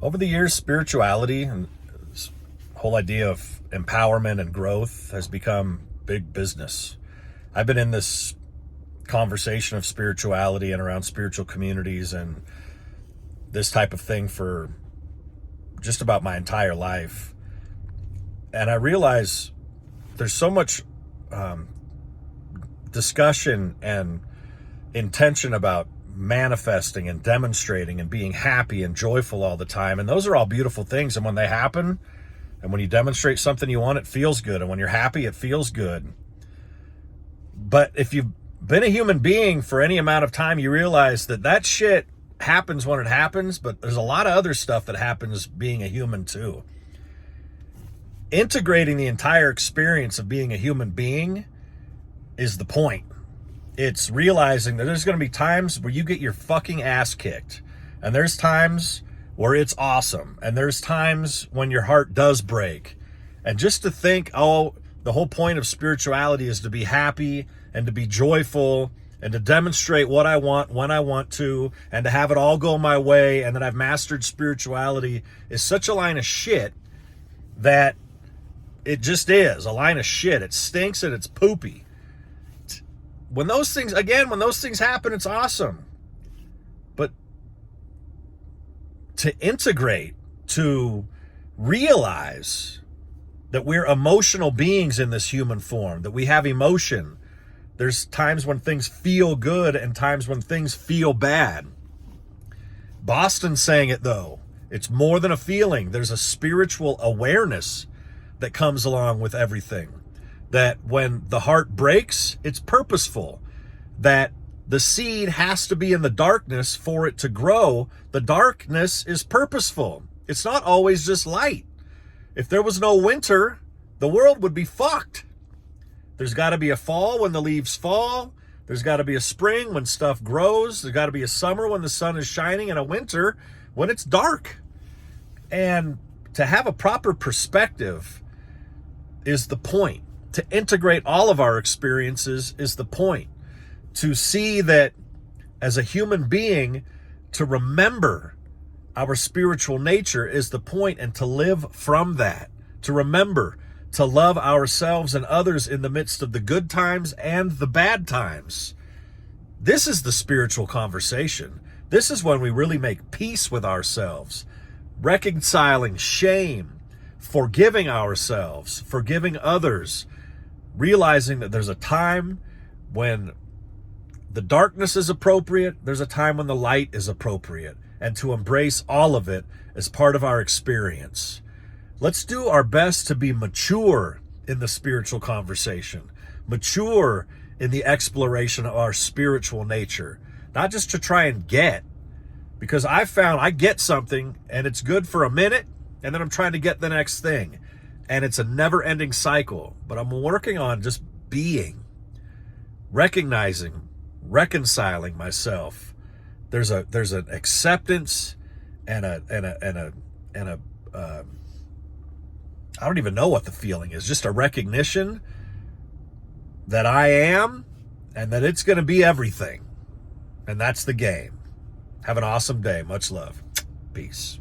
Over the years, spirituality and this whole idea of empowerment and growth has become big business. I've been in this conversation of spirituality and around spiritual communities and this type of thing for just about my entire life. And I realize there's so much discussion and intention about manifesting and demonstrating and being happy and joyful all the time. And those are all beautiful things. And when they happen, and when you demonstrate something you want, it feels good. And when you're happy, it feels good. But if you've been a human being for any amount of time, you realize that that shit happens when it happens, but there's a lot of other stuff that happens being a human too. Integrating the entire experience of being a human being is the point. It's realizing that there's going to be times where you get your fucking ass kicked. And there's times where it's awesome. And there's times when your heart does break. And just to think, oh, the whole point of spirituality is to be happy and to be joyful and to demonstrate what I want when I want to and to have it all go my way and that I've mastered spirituality is such a line of shit that it just is a line of shit. It stinks and it's poopy. When those things happen, it's awesome. But to integrate, to realize that we're emotional beings in this human form, that we have emotion. There's times when things feel good and times when things feel bad. Boston's saying it though. It's more than a feeling. There's a spiritual awareness that comes along with everything. That when the heart breaks, it's purposeful. That the seed has to be in the darkness for it to grow. The darkness is purposeful. It's not always just light. If there was no winter, the world would be fucked. There's got to be a fall when the leaves fall. There's got to be a spring when stuff grows. There's got to be a summer when the sun is shining and a winter when it's dark. And to have a proper perspective is the point. To integrate all of our experiences is the point. To see that as a human being, to remember our spiritual nature is the point, and to live from that. To remember to love ourselves and others in the midst of the good times and the bad times. This is the spiritual conversation. This is when we really make peace with ourselves, reconciling shame, forgiving ourselves, forgiving others, realizing that there's a time when the darkness is appropriate, there's a time when the light is appropriate, and to embrace all of it as part of our experience. Let's do our best to be mature in the spiritual conversation, mature in the exploration of our spiritual nature, not just to try and get, because I found I get something and it's good for a minute and then I'm trying to get the next thing. And it's a never-ending cycle. But I'm working on just being, recognizing, reconciling myself. There's an acceptance and a I don't even know what the feeling is. Just a recognition that I am and that it's going to be everything. And that's the game. Have an awesome day. Much love. Peace.